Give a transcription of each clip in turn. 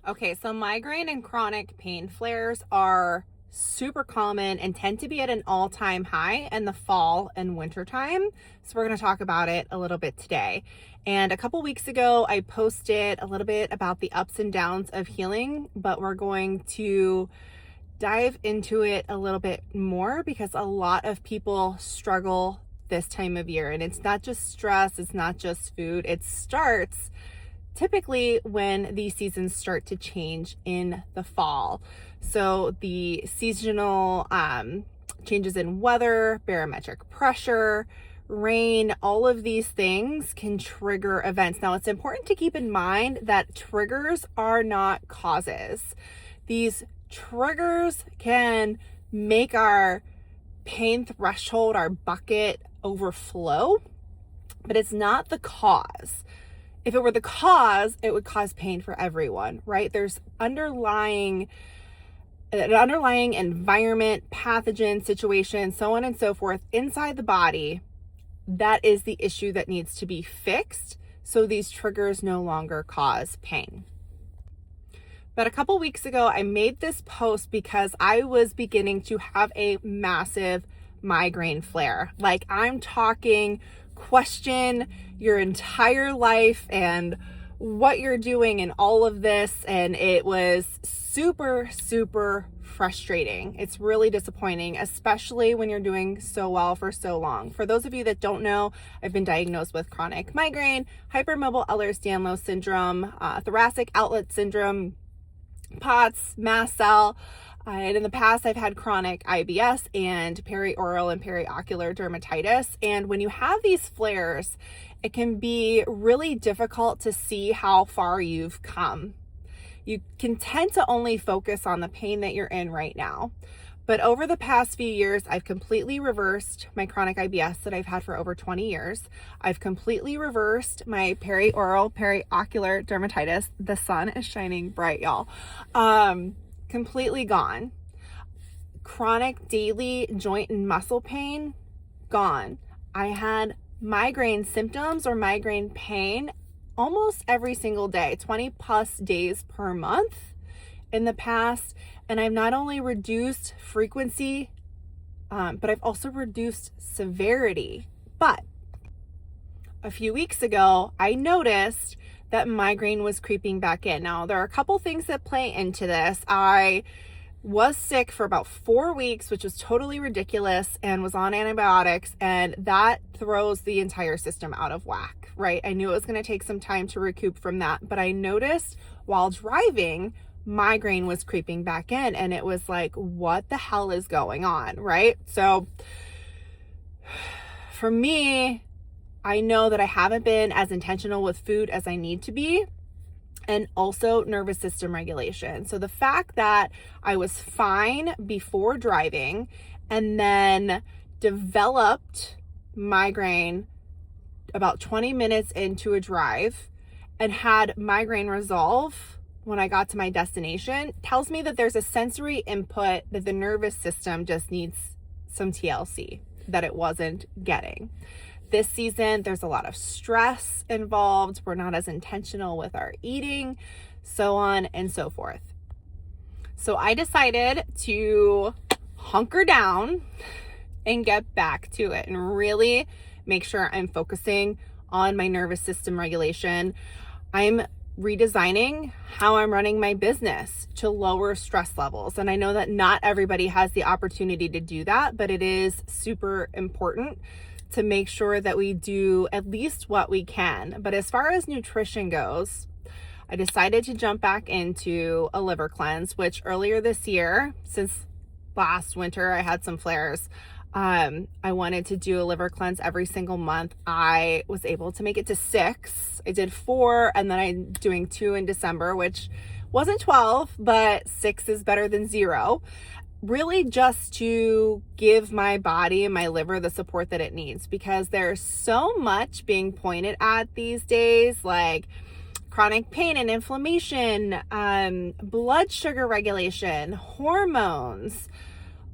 Okay, so migraine and chronic pain flares are super common and tend to be at an all-time high in the fall and winter time. So we're going to talk about it a little bit today. And a couple weeks ago, I posted a little bit about the ups and downs of healing, but we're going to dive into it a little bit more because a lot of people struggle this time of year. And it's not just stress, it's not just food. It starts typically when these seasons start to change in the fall. So the seasonal changes in weather, barometric pressure, rain, all of these things can trigger events. Now, it's important to keep in mind that triggers are not causes. These triggers can make our pain threshold, our bucket, overflow, but it's not the cause. If it were the cause, it would cause pain for everyone, right? There's an underlying environment, pathogen, situation, so on and so forth inside the body. That is the issue that needs to be fixed so these triggers no longer cause pain. But a couple weeks ago, I made this post because I was beginning to have a massive migraine flare. Like, I'm talking question your entire life and what you're doing and all of this. And it was super, super frustrating. It's really disappointing, especially when you're doing so well for so long. For those of you that don't know, I've been diagnosed with chronic migraine, hypermobile Ehlers-Danlos syndrome, thoracic outlet syndrome, POTS, mast cell, and in the past, I've had chronic IBS and perioral and periocular dermatitis. And when you have these flares, it can be really difficult to see how far you've come. You can tend to only focus on the pain that you're in right now. But over the past few years, I've completely reversed my chronic IBS that I've had for over 20 years. I've completely reversed my perioral, periocular dermatitis. The sun is shining bright, y'all. Completely gone. Chronic daily joint and muscle pain, gone. I had migraine symptoms or migraine pain almost every single day, 20 plus days per month in the past. And I've not only reduced frequency, but I've also reduced severity. But a few weeks ago, I noticed that migraine was creeping back in. Now, there are a couple things that play into this. I was sick for about 4 weeks, which was totally ridiculous, and was on antibiotics, and that throws the entire system out of whack, right? I knew it was going to take some time to recoup from that, but I noticed while driving, migraine was creeping back in, and it was like, what the hell is going on, right? So for me, I know that I haven't been as intentional with food as I need to be, and also nervous system regulation. So the fact that I was fine before driving and then developed migraine about 20 minutes into a drive and had migraine resolve when I got to my destination tells me that there's a sensory input that the nervous system just needs some TLC that it wasn't getting. This season, there's a lot of stress involved. We're not as intentional with our eating, so on and so forth. So I decided to hunker down and get back to it and really make sure I'm focusing on my nervous system regulation. I'm redesigning how I'm running my business to lower stress levels. And I know that not everybody has the opportunity to do that, but it is super important to make sure that we do at least what we can. But as far as nutrition goes, I decided to jump back into a liver cleanse, which earlier this year, since last winter, I had some flares. I wanted to do a liver cleanse every single month. I was able to make it to 6. I did 4, and then I'm doing 2 in December, which wasn't 12, but 6 is better than 0. Really just to give my body and my liver the support that it needs, because there's so much being pointed at these days, like chronic pain and inflammation, blood sugar regulation, hormones.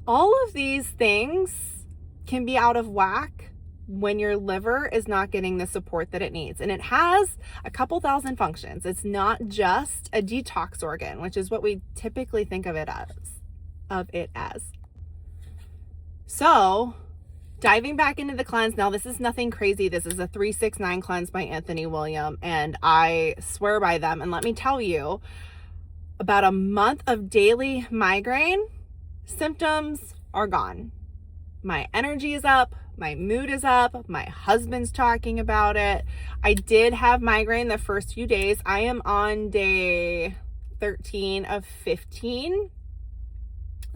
All of these things can be out of whack when your liver is not getting the support that it needs. And it has a couple thousand functions. It's not just a detox organ, which is what we typically think of it as. So, diving back into the cleanse. Now, this is nothing crazy. This is a 3-6-9 cleanse by Anthony William, and I swear by them. And let me tell you, about a month of daily migraine symptoms are gone. My energy is up. My mood is up. My husband's talking about it. I did have migraine the first few days. I am on day 13 of 15.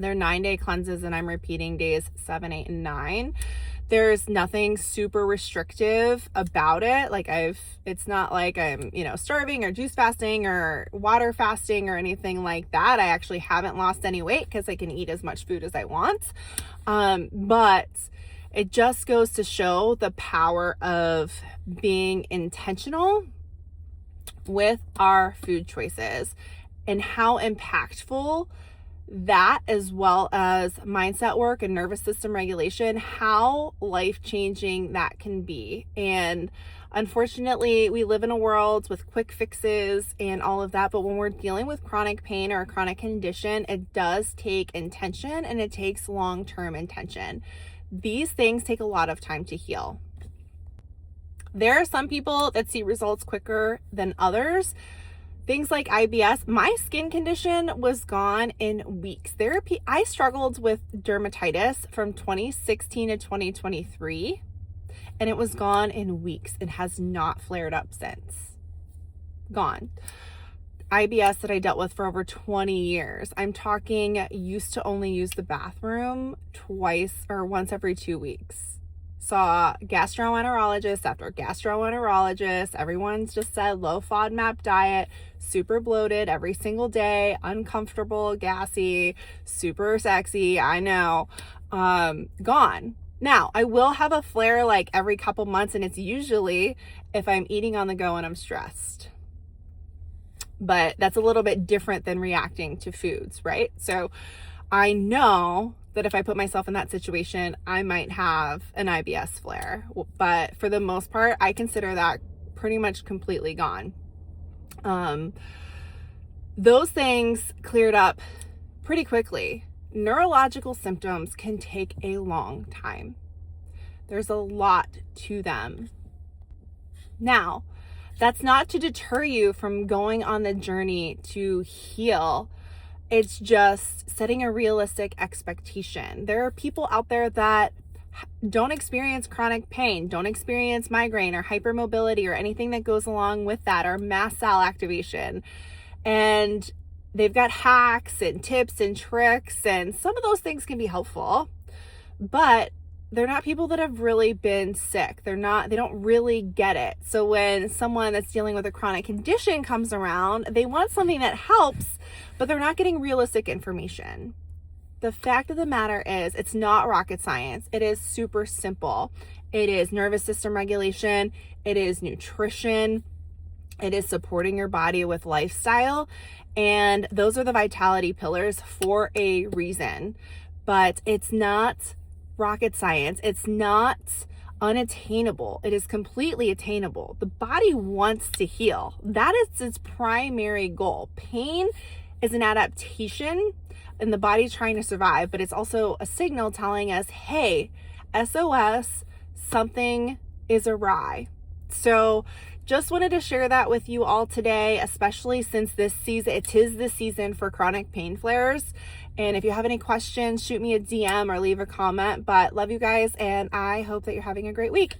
They're 9-day cleanses, and I'm repeating days 7, 8, and 9. There's nothing super restrictive about it. Like it's not like I'm, starving or juice fasting or water fasting or anything like that. I actually haven't lost any weight because I can eat as much food as I want. But it just goes to show the power of being intentional with our food choices and how impactful that, as well as mindset work and nervous system regulation, how life-changing that can be. And unfortunately, we live in a world with quick fixes and all of that, but when we're dealing with chronic pain or a chronic condition, it does take intention, and it takes long-term intention. These things take a lot of time to heal. There are some people that see results quicker than others. Things like IBS, my skin condition was gone in weeks. I struggled with dermatitis from 2016 to 2023, and it was gone in weeks. It has not flared up since. Gone. IBS that I dealt with for over 20 years. I'm talking used to only use the bathroom twice or once every 2 weeks. Saw gastroenterologist after gastroenterologist. Everyone's just said low FODMAP diet, super bloated every single day, uncomfortable, gassy, super sexy. I know. Gone. Now, I will have a flare like every couple months, and it's usually if I'm eating on the go and I'm stressed. But that's a little bit different than reacting to foods, right? So I know that if I put myself in that situation, I might have an IBS flare. But for the most part, I consider that pretty much completely gone. Those things cleared up pretty quickly. Neurological symptoms can take a long time. There's a lot to them. Now, that's not to deter you from going on the journey to heal. It's just setting a realistic expectation. There are people out there that don't experience chronic pain, don't experience migraine or hypermobility or anything that goes along with that, or mast cell activation. And they've got hacks and tips and tricks, and some of those things can be helpful, but they're not people that have really been sick. They don't really get it. So when someone that's dealing with a chronic condition comes around, they want something that helps, but they're not getting realistic information. The fact of the matter is, it's not rocket science. It is super simple. It is nervous system regulation. It is nutrition. It is supporting your body with lifestyle. And those are the vitality pillars for a reason. But it's not rocket science. It's not unattainable. It is completely attainable. The body wants to heal. That is its primary goal. Pain is an adaptation and the body trying to survive, but it's also a signal telling us, hey, SOS, something is awry. So just wanted to share that with you all today, especially since it is the season for chronic pain flares. And if you have any questions, shoot me a DM or leave a comment. But love you guys, and I hope that you're having a great week.